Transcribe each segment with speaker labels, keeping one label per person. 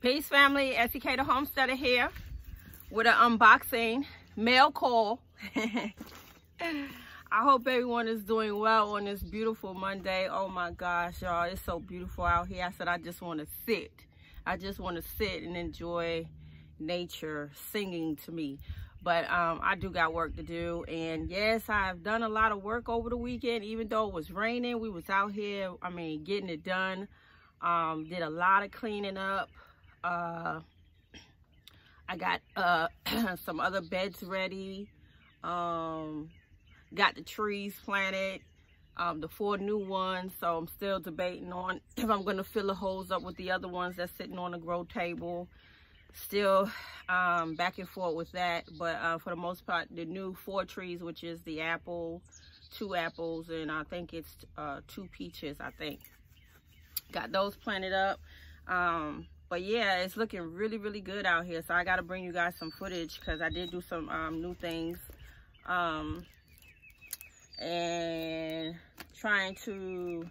Speaker 1: Peace family, Esikhomesteddah Homesteader here with an unboxing mail call. I hope everyone is doing well on this beautiful Monday. Oh my gosh, y'all, it's so beautiful out here. I said I just want to sit. I just want to sit and enjoy nature singing to me. But I do got work to do, and yes, I've done a lot of work over the weekend. Even though it was raining, we was out here, getting it done. Did a lot of cleaning up. I got some other beds ready. Got the trees planted, the 4 new ones. So I'm still debating on if I'm gonna fill the holes up with the other ones that's sitting on the grow table. Still back and forth with that, but for the most part, the new 4 trees, which is the apple, 2 apples, and I think it's 2 peaches, I think. Got those planted up. But yeah, it's looking really, really good out here. So I got to bring you guys some footage because I did do some new things. And trying to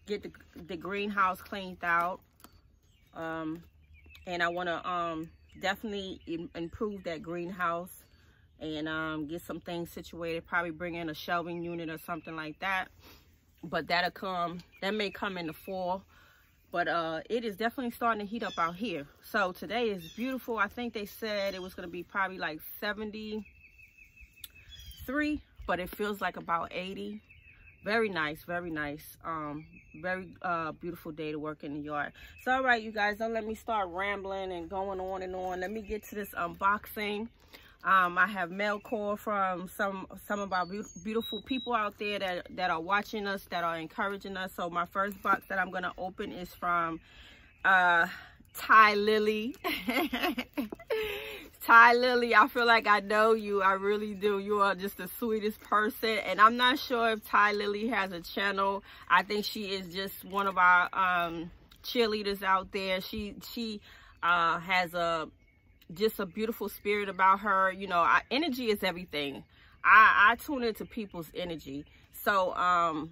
Speaker 1: get the greenhouse cleaned out. And I want to definitely improve that greenhouse and get some things situated. Probably bring in a shelving unit or something like that. But that may come in the fall. But it is definitely starting to heat up out here. So today is beautiful. I think they said it was going to be probably like 73, but it feels like about 80. Very nice, very nice. Very beautiful day to work in the yard. So all right, you guys, don't let me start rambling and going on and on. Let me get to this unboxing. I have mail call from some of our beautiful people out there that are watching us, that are encouraging us. So my first box that I'm gonna open is from Tai Lilly. Tai Lilly, I feel like I know you. I really do. You are just the sweetest person. And I'm not sure if Tai Lilly has a channel. I think she is just one of our cheerleaders out there. She has just a beautiful spirit about her. You know, energy is everything. I tune into people's energy. So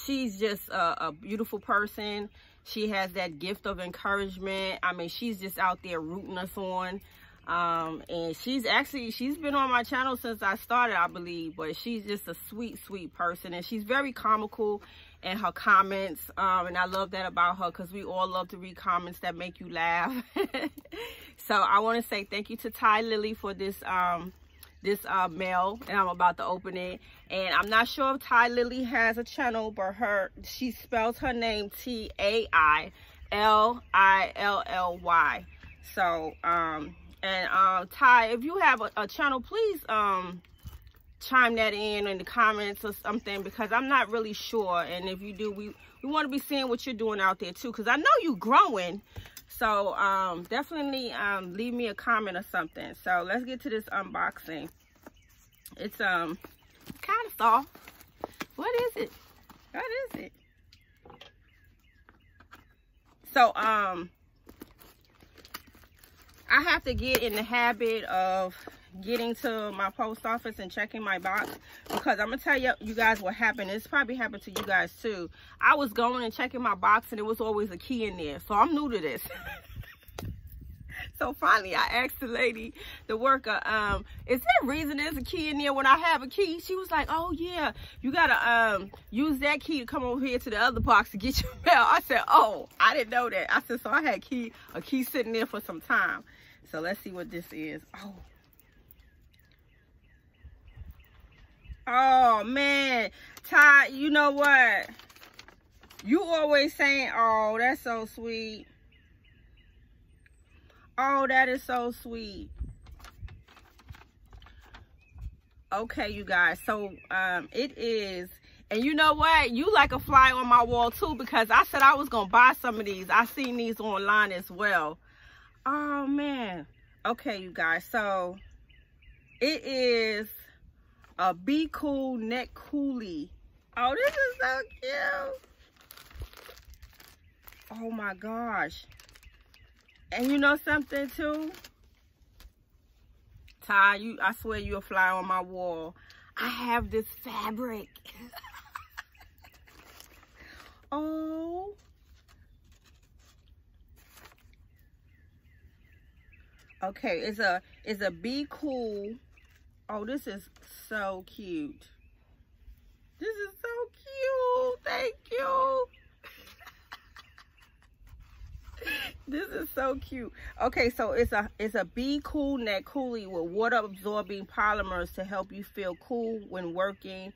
Speaker 1: she's just a beautiful person. She has that gift of encouragement. She's just out there rooting us on. And she's been on my channel since I started, I believe. But she's just a sweet, sweet person. And she's very comical in her comments. And I love that about her because we all love to read comments that make you laugh. So I want to say thank you to Tai Lilly for this mail, and I'm about to open it. And I'm not sure if Tai Lilly has a channel, but she spells her name TAILILLY. So Tai, if you have a channel, please chime that in the comments or something, because I'm not really sure. And if you do, we want to be seeing what you're doing out there too, because I know you growing. So definitely leave me a comment or something. So let's get to this unboxing. It's kind of soft. What is it? What is it? So I have to get in the habit of getting to my post office and checking my box, because I'm gonna tell you guys what happened. It's probably happened to you guys too. I was going and checking my box and there was always a key in there. So I'm new to this. So finally I asked the lady, the worker, is there a reason there's a key in there when I have a key? She was like, oh yeah, you gotta use that key to come over here to the other box to get your mail. I said, oh, I didn't know that. I said, so I had a key sitting there for some time. So let's see what this is. Oh man, Tai, you know what? You always saying, oh, that's so sweet. Oh, that is so sweet. Okay, you guys. So it is, and you know what? You like a fly on my wall too, because I said I was gonna buy some of these. I seen these online as well. Oh man. Okay, you guys. So it is a Be Cool neck coolie. Oh, this is so cute. Oh my gosh. And you know something too, Tai, I swear you're a fly on my wall. I have this fabric. Oh, Okay, it's a Be Cool. Oh, this is so cute. This is so cute. Thank you. This is so cute. Okay, so it's a Be Cool neck coolie with water absorbing polymers to help you feel cool when working.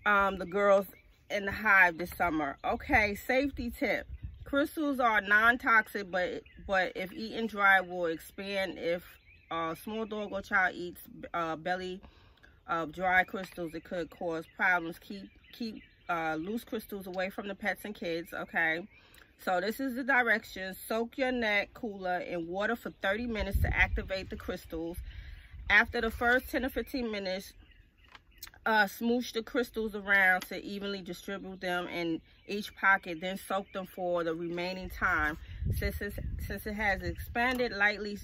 Speaker 1: The girls in the hive this summer. Okay, safety tip. Crystals are non-toxic, but if eaten dry will expand. If a small dog or child eats belly of dry crystals, it could cause problems. Keep loose crystals away from the pets and kids. Okay, so this is the directions. Soak your neck cooler in water for 30 minutes to activate the crystals. After the first 10 or 15 minutes, smoosh the crystals around to evenly distribute them in each pocket, then soak them for the remaining time. Since it has expanded, lightly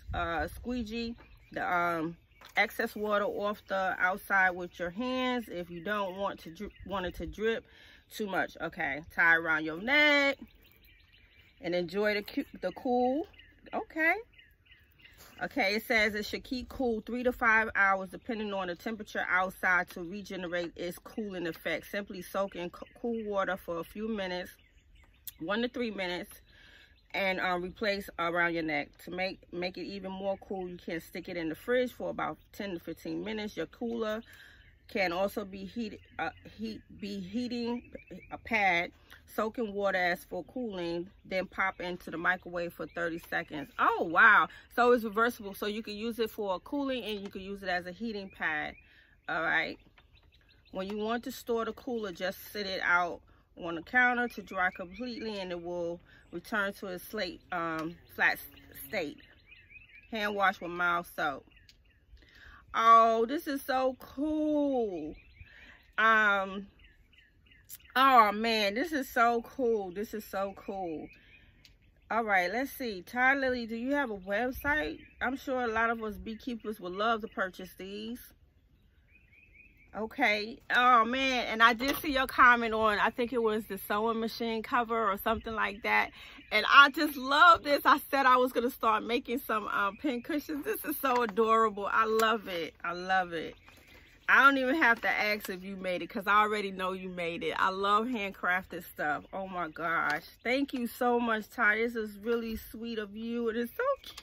Speaker 1: squeegee the excess water off the outside with your hands if you don't want it to drip too much. Okay, tie around your neck and enjoy the cool. Okay, it says it should keep cool 3 to 5 hours depending on the temperature outside to regenerate its cooling effect. Simply soak in cool water for a few minutes, 1 to 3 minutes, and replace around your neck. To make it even more cool, you can stick it in the fridge for about 10 to 15 minutes. Your cooler can also be heating a pad, soaking water as for cooling, then pop into the microwave for 30 seconds. Oh wow, so it's reversible, so you can use it for cooling and you can use it as a heating pad. All right, when you want to store the cooler, just sit it out on the counter to dry completely and it will return to its flat state. Hand wash with mild soap. Oh, this is so cool. Oh man, this is so cool. This is so cool. All right, let's see. Tai Lilly, do you have a website? I'm sure a lot of us beekeepers would love to purchase these. Okay. Oh man, and I did see your comment on, I think it was the sewing machine cover or something like that. And I just love this. I said I was gonna start making some pincushions. This is so adorable. I love it. I love it. I don't even have to ask if you made it because I already know you made it. I love handcrafted stuff. Oh my gosh. Thank you so much, Tai. This is really sweet of you. It is so cute.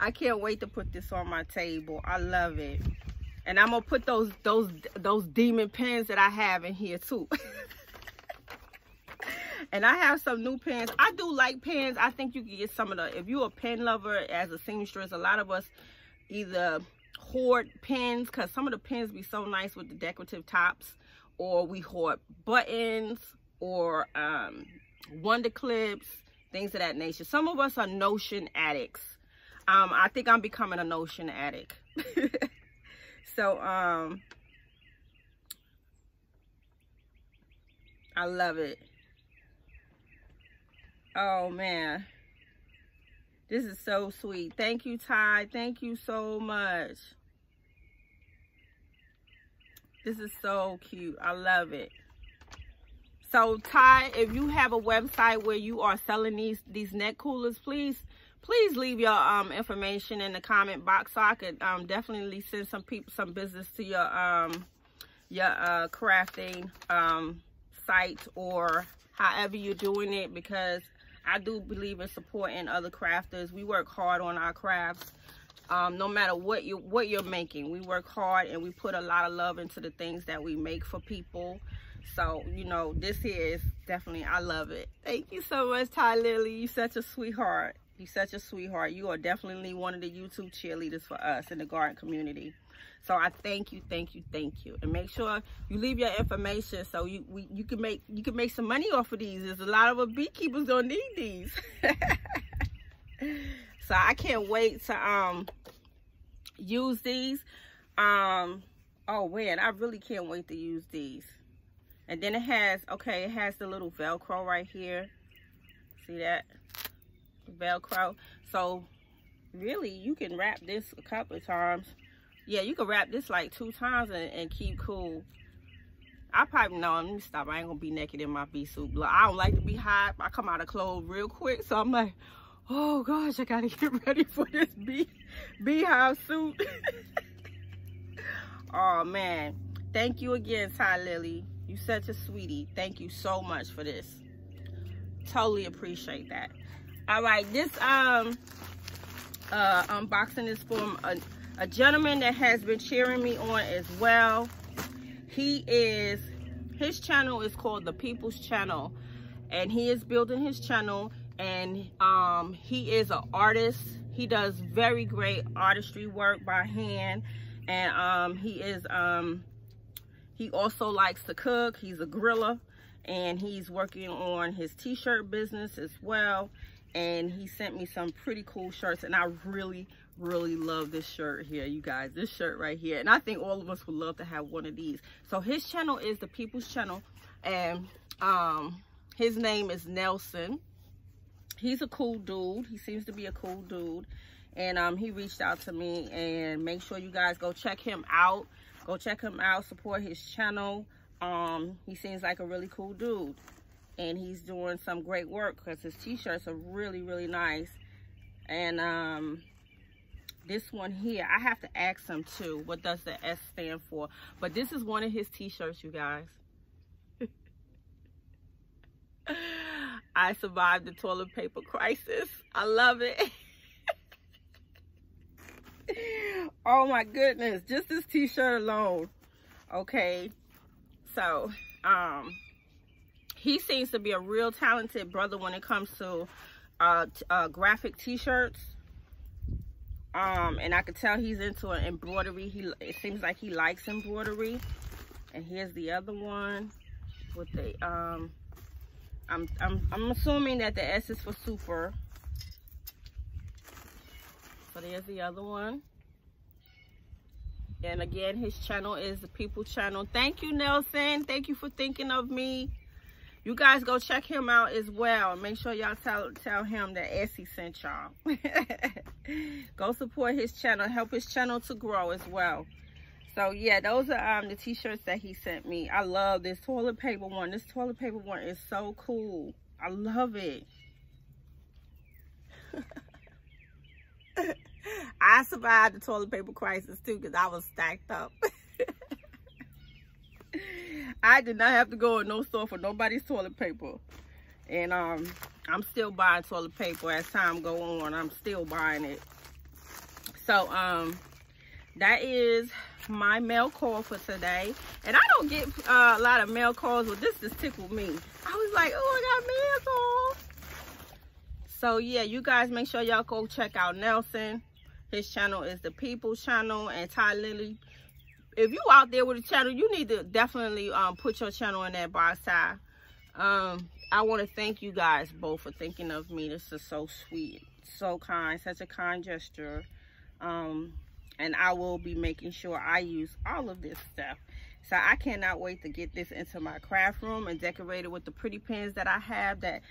Speaker 1: I can't wait to put this on my table. I love it. And I'm gonna put those demon pens that I have in here too. And I have some new pens. I do like pens. I think you can get some of the, if you're a pen lover as a seamstress, a lot of us either hoard pens because some of the pens be so nice with the decorative tops, or we hoard buttons or wonder clips, things of that nature. Some of us are notion addicts. I think I'm becoming a notion addict. So I love it. Oh man, this is so sweet. Thank you, Tai. Thank you so much. This is so cute. I love it. So Tai, if you have a website where you are selling these neck coolers, please leave your information in the comment box so I could definitely send some business to your crafting site or however you're doing it, because I do believe in supporting other crafters. We work hard on our crafts. No matter what you're making, we work hard and we put a lot of love into the things that we make for people. So, you know, this here is definitely, I love it. Thank you so much, Tai Lilly. You're such a sweetheart. You're such a sweetheart. You are definitely one of the YouTube cheerleaders for us in the garden community. So I thank you, thank you, thank you. And make sure you leave your information so you can make some money off of these. There's a lot of beekeepers gonna need these. So I can't wait to use these. Oh man, I really can't wait to use these. And then it has, okay, it has the little Velcro right here. See that? Velcro. So really you can wrap this a couple of times. Yeah, you can wrap this like 2 times and keep cool. I probably, no, let me stop. I ain't gonna be naked in my bee suit. Look, I don't like to be hot. I come out of clothes real quick, so I'm like, Oh gosh, I gotta get ready for this beehive suit. Oh man, thank you again, Tai Lilly. You such a sweetie. Thank you so much for this. Totally appreciate that. All right, this unboxing is from a gentleman that has been cheering me on as well. His channel is called The People's Channel, and he is building his channel, and he is an artist. He does very great artistry work by hand, and he also likes to cook. He's a griller, and he's working on his t-shirt business as well. And he sent me some pretty cool shirts, and I really love this shirt here, you guys. This shirt right here, and I think all of us would love to have one of these. So his channel is The People's Channel, and his name is Nelson. He's a cool dude. He seems to be a cool dude, and he reached out to me. And make sure you guys go check him out. Go check him out, support his channel. He seems like a really cool dude, and he's doing some great work because his t-shirts are really nice. And this one here, I have to ask him too, what does the S stand for? But this is one of his t-shirts, you guys. I survived the toilet paper crisis. I love it. Oh my goodness, just this t-shirt alone. Okay, so he seems to be a real talented brother when it comes to graphic t-shirts. And I could tell he's into an embroidery. It seems like he likes embroidery. And here's the other one with the I'm assuming that the S is for super. So there's the other one. And again, his channel is The People's Channel. Thank you, Nelson. Thank you for thinking of me. You guys go check him out as well. Make sure y'all tell him that Essie sent y'all. Go support his channel. Help his channel to grow as well. So yeah, those are the t-shirts that he sent me. I love this toilet paper one. This toilet paper one is so cool. I love it. I survived the toilet paper crisis too, because I was stacked up. I did not have to go in no store for nobody's toilet paper. And I'm still buying toilet paper as time go on. I'm still buying it. So that is my mail call for today. And I don't get a lot of mail calls, but this just tickled me. I was like, oh, I got mail calls. So yeah, you guys make sure y'all go check out Nelson. His channel is The People's Channel. And Tai Lilly, if you out there with a channel, you need to definitely put your channel in that box, Tai. I want to thank you guys both for thinking of me. This is so sweet, so kind, such a kind gesture. And I will be making sure I use all of this stuff. So I cannot wait to get this into my craft room and decorate it with the pretty pins that I have. That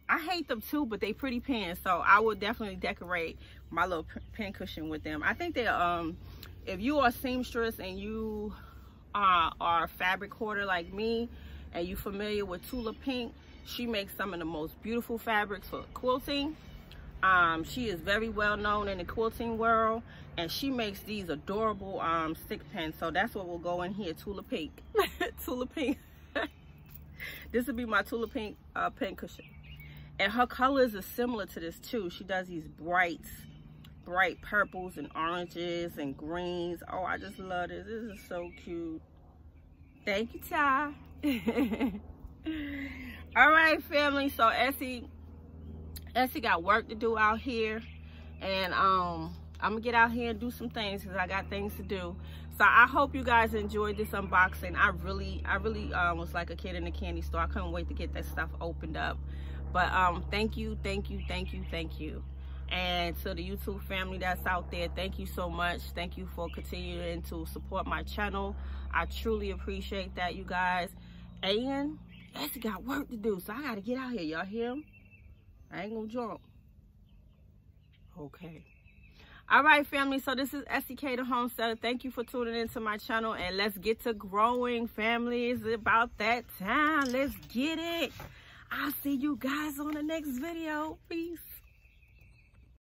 Speaker 1: I hate them too, but they pretty pins, so I will definitely decorate my little pincushion with them. I think they if you are a seamstress and you are a fabric hoarder like me, and you familiar with Tulapink, she makes some of the most beautiful fabrics for quilting. She is very well known in the quilting world, and she makes these adorable stick pins. So that's what will go in here, Tulapink. Tulapink. This will be my Tulapink pincushion. And her colors are similar to this too. She does these bright purples and oranges and greens. Oh, I just love this. This is so cute. Thank you, Tai. All right, family. So Essie got work to do out here, and I'm gonna get out here and do some things because I got things to do. So I hope you guys enjoyed this unboxing. I really was like a kid in a candy store. I couldn't wait to get that stuff opened up. But thank you. And to the YouTube family that's out there, thank you so much. Thank you for continuing to support my channel. I truly appreciate that, you guys. And Essie got work to do, so I gotta get out here. Y'all hear him? I ain't gonna jump. Okay. All right, family. So this is In the Homestead. Thank you for tuning into my channel, and let's get to growing, family. It's about that time. Let's get it. I'll see you guys on the next video. Peace.